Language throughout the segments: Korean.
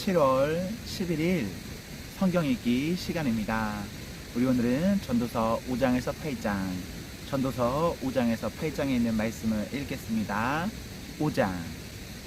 7월 11일 성경 읽기 시간입니다. 우리 오늘은 전도서 5장에서 8장, 전도서 5장에서 8장에 있는 말씀을 읽겠습니다. 5장.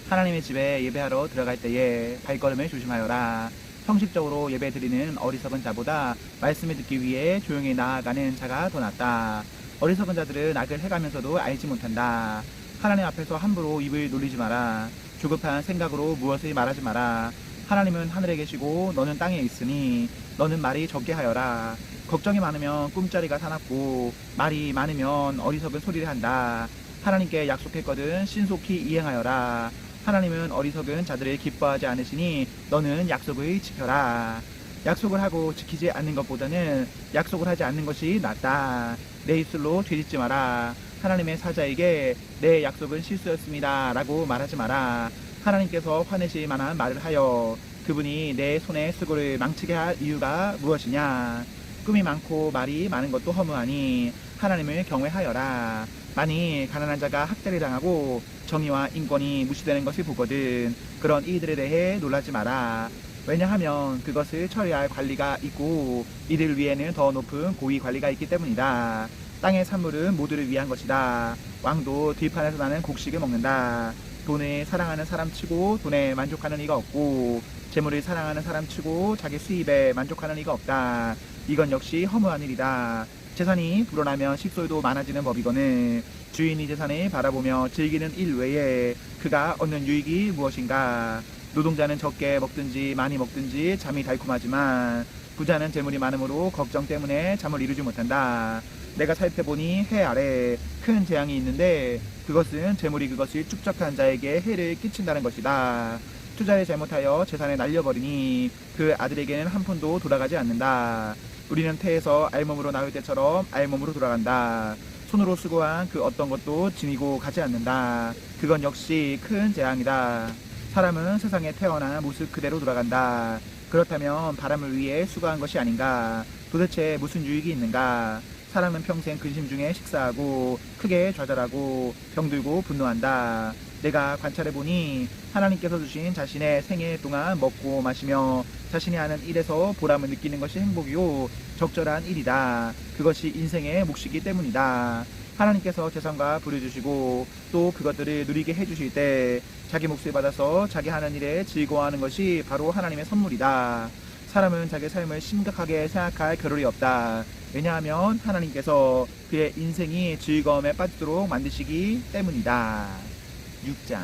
하나님의 집에 예배하러 들어갈 때에 발걸음을 조심하여라. 형식적으로 예배 드리는 어리석은 자보다 말씀을 듣기 위해 조용히 나아가는 자가 더 낫다. 어리석은 자들은 악을 해가면서도 알지 못한다. 하나님 앞에서 함부로 입을 놀리지 마라. 조급한 생각으로 무엇을 말하지 마라. 하나님은 하늘에 계시고 너는 땅에 있으니 너는 말이 적게 하여라. 걱정이 많으면 꿈자리가 사납고 말이 많으면 어리석은 소리를 한다. 하나님께 약속했거든 신속히 이행하여라. 하나님은 어리석은 자들을 기뻐하지 않으시니 너는 약속을 지켜라. 약속을 하고 지키지 않는 것보다는 약속을 하지 않는 것이 낫다. 내 입술로 되짓지 마라. 하나님의 사자에게 내 약속은 실수였습니다 라고 말하지 마라. 하나님께서 화내실 만한 말을 하여 그분이 내 손에 수고를 망치게 할 이유가 무엇이냐. 꿈이 많고 말이 많은 것도 허무하니 하나님을 경외하여라. 만일 가난한 자가 학대를 당하고 정의와 인권이 무시되는 것을 보거든 그런 이들에 대해 놀라지 마라. 왜냐하면 그것을 처리할 관리가 있고 이들 위에는 더 높은 고위 관리가 있기 때문이다. 땅의 산물은 모두를 위한 것이다. 왕도 들판에서 나는 곡식을 먹는다. 돈을 사랑하는 사람 치고 돈에 만족하는 이가 없고 재물을 사랑하는 사람 치고 자기 수입에 만족하는 이가 없다. 이건 역시 허무한 일이다. 재산이 불어나면 식솔도 많아지는 법이거늘 주인이 재산을 바라보며 즐기는 일 외에 그가 얻는 유익이 무엇인가. 노동자는 적게 먹든지 많이 먹든지 잠이 달콤하지만 부자는 재물이 많으므로 걱정 때문에 잠을 이루지 못한다. 내가 살펴보니 해 아래 큰 재앙이 있는데 그것은 재물이 그것을 축적한 자에게 해를 끼친다는 것이다. 투자를 잘못하여 재산을 날려버리니 그 아들에게는 한 푼도 돌아가지 않는다. 우리는 태에서 알몸으로 나올 때처럼 알몸으로 돌아간다. 손으로 수고한 그 어떤 것도 지니고 가지 않는다. 그건 역시 큰 재앙이다. 사람은 세상에 태어나 모습 그대로 돌아간다. 그렇다면 바람을 위해 수고한 것이 아닌가. 도대체 무슨 유익이 있는가. 사람은 평생 근심 중에 식사하고 크게 좌절하고 병들고 분노한다. 내가 관찰해보니 하나님께서 주신 자신의 생애 동안 먹고 마시며 자신이 하는 일에서 보람을 느끼는 것이 행복이요 적절한 일이다. 그것이 인생의 몫이기 때문이다. 하나님께서 재산과 부를 주시고 또 그것들을 누리게 해주실 때 자기 몫을 받아서 자기 하는 일에 즐거워하는 것이 바로 하나님의 선물이다. 사람은 자기 삶을 심각하게 생각할 겨를이 없다. 왜냐하면 하나님께서 그의 인생이 즐거움에 빠지도록 만드시기 때문이다. 6장.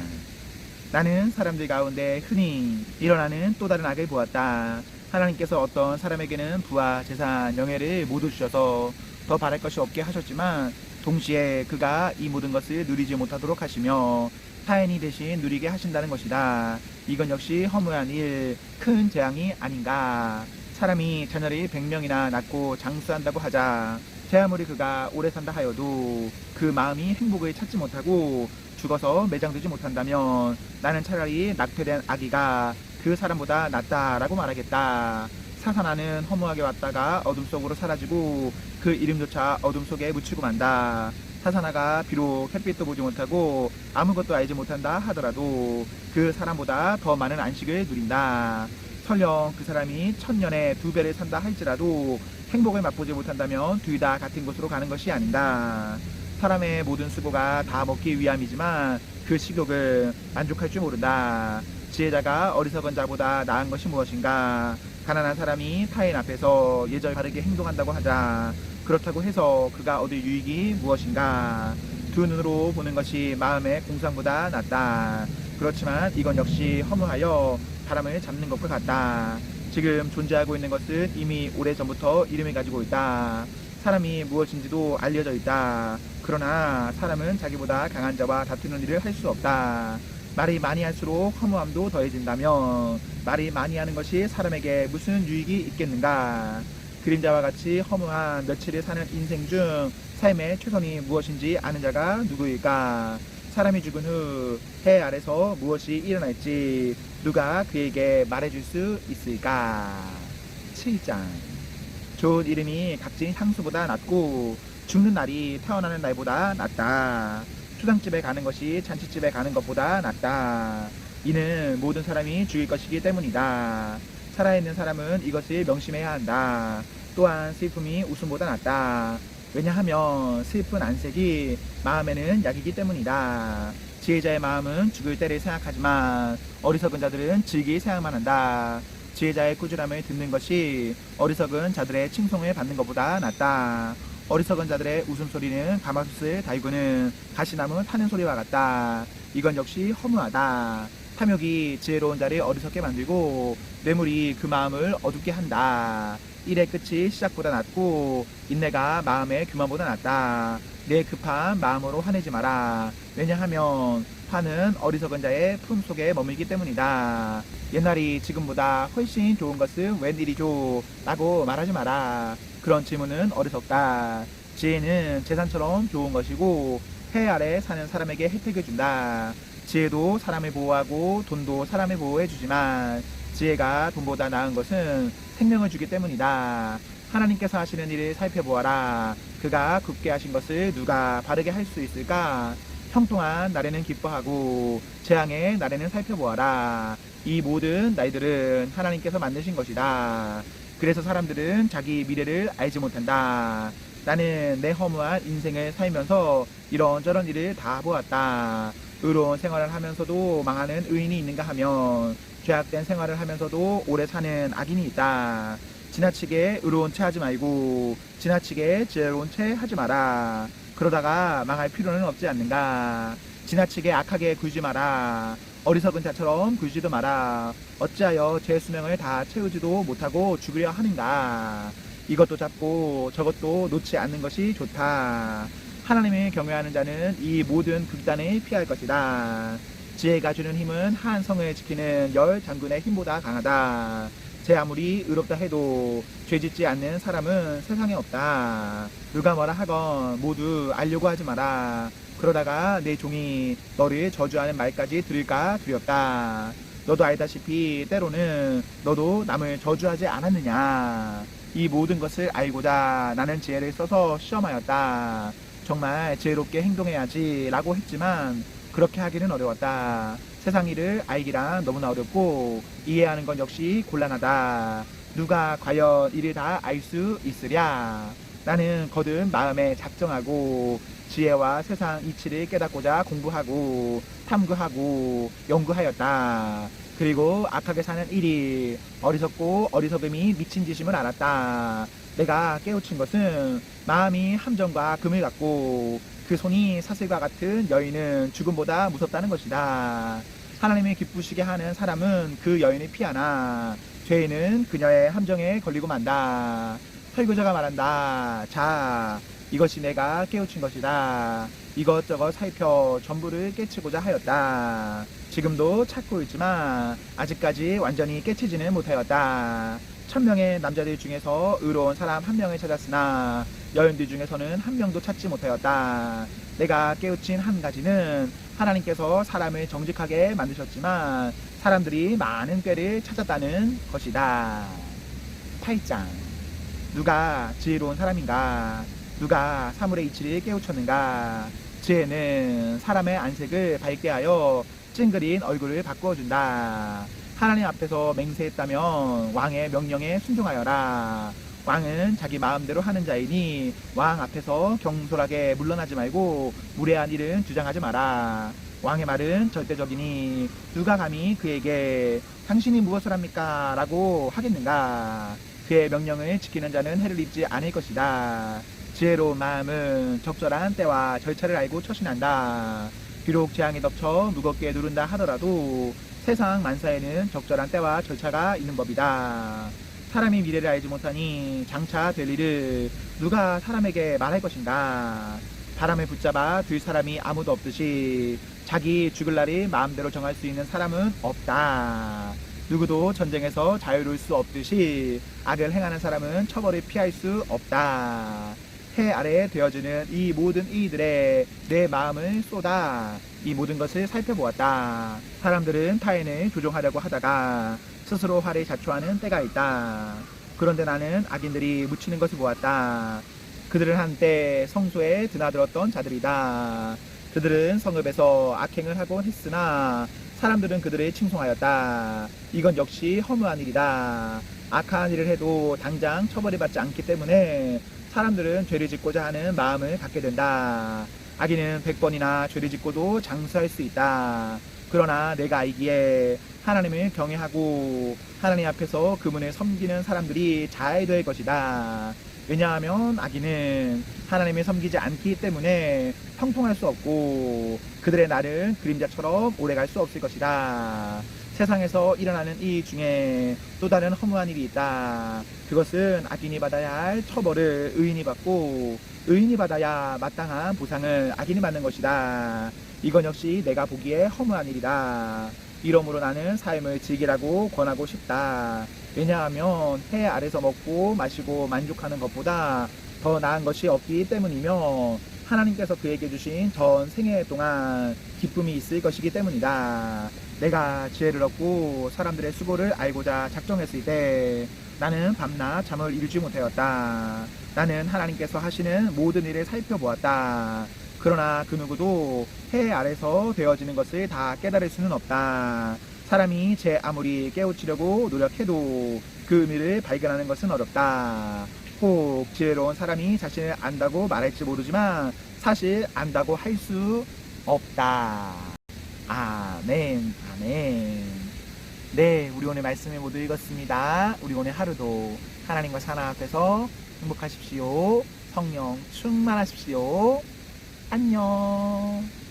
나는 사람들 가운데 흔히 일어나는 또 다른 악을 보았다. 하나님께서 어떤 사람에게는 부와 재산, 명예를 모두 주셔서 더 바랄 것이 없게 하셨지만 동시에 그가 이 모든 것을 누리지 못하도록 하시며 타인이 대신 누리게 하신다는 것이다. 이건 역시 허무한 일, 큰 재앙이 아닌가. 사람이 자녀를 100명이나 낳고 장수한다고 하자 제 아무리 그가 오래 산다 하여도 그 마음이 행복을 찾지 못하고 죽어서 매장되지 못한다면 나는 차라리 낙태된 아기가 그 사람보다 낫다라고 말하겠다. 사사나는 허무하게 왔다가 어둠 속으로 사라지고 그 이름조차 어둠 속에 묻히고 만다. 사사나가 비록 햇빛도 보지 못하고 아무것도 알지 못한다 하더라도 그 사람보다 더 많은 안식을 누린다. 설령 그 사람이 1000년에 2배를 산다 할지라도 행복을 맛보지 못한다면 둘 다 같은 곳으로 가는 것이 아닌가. 사람의 모든 수고가 다 먹기 위함이지만 그 식욕을 만족할 줄 모른다. 지혜자가 어리석은 자보다 나은 것이 무엇인가. 가난한 사람이 타인 앞에서 예절 바르게 행동한다고 하자 그렇다고 해서 그가 얻을 유익이 무엇인가. 두 눈으로 보는 것이 마음의 공상보다 낫다. 그렇지만 이건 역시 허무하여 바람을 잡는 것과 같다. 지금 존재하고 있는 것은 이미 오래전부터 이름을 가지고 있다. 사람이 무엇인지도 알려져 있다. 그러나 사람은 자기보다 강한 자와 다투는 일을 할 수 없다. 말이 많이 할수록 허무함도 더해진다면 말이 많이 하는 것이 사람에게 무슨 유익이 있겠는가. 그림자와 같이 허무한 며칠을 사는 인생 중 삶의 최선이 무엇인지 아는 자가 누구일까. 사람이 죽은 후 해 아래서 무엇이 일어날지 누가 그에게 말해줄 수 있을까. 7장. 좋은 이름이 값진 향수보다 낫고 죽는 날이 태어나는 날보다 낫다. 초상집에 가는 것이 잔치집에 가는 것보다 낫다. 이는 모든 사람이 죽일 것이기 때문이다. 살아있는 사람은 이것을 명심해야 한다. 또한 슬픔이 웃음보다 낫다. 왜냐하면 슬픈 안색이 마음에는 약이기 때문이다. 지혜자의 마음은 죽을 때를 생각하지만 어리석은 자들은 즐길 생각만 한다. 지혜자의 꾸준함을 듣는 것이 어리석은 자들의 칭송을 받는 것보다 낫다. 어리석은 자들의 웃음소리는 가마솥을 달구는 가시나무 타는 소리와 같다. 이건 역시 허무하다. 탐욕이 지혜로운 자를 어리석게 만들고 뇌물이 그 마음을 어둡게 한다. 일의 끝이 시작보다 낫고 인내가 마음의 교만보다 낫다. 내 급한 마음으로 화내지 마라. 왜냐하면 화는 어리석은 자의 품속에 머물기 때문이다. 옛날이 지금보다 훨씬 좋은 것은 웬일이죠? 라고 말하지 마라. 그런 질문은 어리석다. 지혜는 재산처럼 좋은 것이고 해 아래 사는 사람에게 혜택을 준다. 지혜도 사람을 보호하고 돈도 사람을 보호해주지만 지혜가 돈보다 나은 것은 생명을 주기 때문이다. 하나님께서 하시는 일을 살펴보아라. 그가 굽게 하신 것을 누가 바르게 할 수 있을까? 형통한 날에는 기뻐하고 재앙의 날에는 살펴보아라. 이 모든 날들은 하나님께서 만드신 것이다. 그래서 사람들은 자기 미래를 알지 못한다. 나는 내 허무한 인생을 살면서 이런저런 일을 다 보았다. 의로운 생활을 하면서도 망하는 의인이 있는가 하면 죄악된 생활을 하면서도 오래 사는 악인이 있다. 지나치게 의로운 채 하지 말고 지나치게 지혜로운 채 하지 마라. 그러다가 망할 필요는 없지 않는가. 지나치게 악하게 굴지 마라. 어리석은 자처럼 굴지도 마라. 어찌하여 제 수명을 다 채우지도 못하고 죽으려 하는가. 이것도 잡고 저것도 놓지 않는 것이 좋다. 하나님을 경외하는 자는 이 모든 극단을 피할 것이다. 지혜가 주는 힘은 한 성을 지키는 10장군의 힘보다 강하다. 제 아무리 의롭다 해도 죄짓지 않는 사람은 세상에 없다. 누가 뭐라 하건 모두 알려고 하지 마라. 그러다가 내 종이 너를 저주하는 말까지 들을까 두렵다. 너도 알다시피 때로는 너도 남을 저주하지 않았느냐. 이 모든 것을 알고자 나는 지혜를 써서 시험하였다. 정말 지혜롭게 행동해야지 라고 했지만 그렇게 하기는 어려웠다. 세상 일을 알기란 너무나 어렵고 이해하는 건 역시 곤란하다. 누가 과연 이를 다 알 수 있으랴. 나는 거듭 마음에 작정하고 지혜와 세상 이치를 깨닫고자 공부하고 탐구하고 연구하였다. 그리고 악하게 사는 일이 어리석고 어리석음이 미친 짓임을 알았다. 내가 깨우친 것은 마음이 함정과 금을 갖고 그 손이 사슬과 같은 여인은 죽음보다 무섭다는 것이다. 하나님이 기쁘시게 하는 사람은 그 여인을 피하나 죄인은 그녀의 함정에 걸리고 만다. 설교자가 말한다. 자, 이것이 내가 깨우친 것이다. 이것저것 살펴 전부를 깨치고자 하였다. 지금도 찾고 있지만 아직까지 완전히 깨치지는 못하였다. 1000명의 남자들 중에서 의로운 사람 1명을 찾았으나 여인들 중에서는 1명도 찾지 못하였다. 내가 깨우친 한 가지는 하나님께서 사람을 정직하게 만드셨지만 사람들이 많은 꾀를 찾았다는 것이다. 8장. 누가 지혜로운 사람인가? 누가 사물의 이치를 깨우쳤는가? 지혜는 사람의 안색을 밝게 하여 찡그린 얼굴을 바꾸어준다. 하나님 앞에서 맹세했다면 왕의 명령에 순종하여라. 왕은 자기 마음대로 하는 자이니 왕 앞에서 경솔하게 물러나지 말고 무례한 일은 주장하지 마라. 왕의 말은 절대적이니 누가 감히 그에게 당신이 무엇을 합니까? 라고 하겠는가? 그의 명령을 지키는 자는 해를 입지 않을 것이다. 지혜로운 마음은 적절한 때와 절차를 알고 처신한다. 비록 재앙이 덮쳐 무겁게 누른다 하더라도 세상 만사에는 적절한 때와 절차가 있는 법이다. 사람이 미래를 알지 못하니 장차 될 일을 누가 사람에게 말할 것인가? 바람을 붙잡아 둘 사람이 아무도 없듯이 자기 죽을 날이 마음대로 정할 수 있는 사람은 없다. 누구도 전쟁에서 자유로울 수 없듯이 악을 행하는 사람은 처벌을 피할 수 없다. 해 아래에 되어지는 이 모든 이들의 내 마음을 쏟아 이 모든 것을 살펴보았다. 사람들은 타인을 조종하려고 하다가 스스로 화를 자초하는 때가 있다. 그런데 나는 악인들이 묻히는 것을 보았다. 그들은 한때 성소에 드나들었던 자들이다. 그들은 성읍에서 악행을 하곤 했으나 사람들은 그들을 칭송하였다. 이건 역시 허무한 일이다. 악한 일을 해도 당장 처벌을 받지 않기 때문에 사람들은 죄를 짓고자 하는 마음을 갖게 된다. 악인은 100번이나 죄를 짓고도 장수할 수 있다. 그러나 내가 알기에 하나님을 경외하고 하나님 앞에서 그분을 섬기는 사람들이 잘 될 것이다. 왜냐하면 악인은 하나님을 섬기지 않기 때문에 형통할 수 없고 그들의 날은 그림자처럼 오래갈 수 없을 것이다. 세상에서 일어나는 일 중에 또 다른 허무한 일이 있다. 그것은 악인이 받아야 할 처벌을 의인이 받고 의인이 받아야 마땅한 보상을 악인이 받는 것이다. 이건 역시 내가 보기에 허무한 일이다. 이러므로 나는 삶을 즐기라고 권하고 싶다. 왜냐하면 해 아래서 먹고 마시고 만족하는 것보다 더 나은 것이 없기 때문이며 하나님께서 그에게 주신 전 생애 동안 기쁨이 있을 것이기 때문이다. 내가 지혜를 얻고 사람들의 수고를 알고자 작정했을 때 나는 밤낮 잠을 이루지 못하였다. 나는 하나님께서 하시는 모든 일을 살펴보았다. 그러나 그 누구도 해 아래서 되어지는 것을 다 깨달을 수는 없다. 사람이 제 아무리 깨우치려고 노력해도 그 의미를 발견하는 것은 어렵다. 혹 지혜로운 사람이 자신을 안다고 말할지 모르지만 사실 안다고 할 수 없다. 아멘, 아멘. 네, 우리 오늘 말씀을 모두 읽었습니다. 우리 오늘 하루도 하나님과 하나 앞에서 행복하십시오. 성령 충만하십시오. 안녕.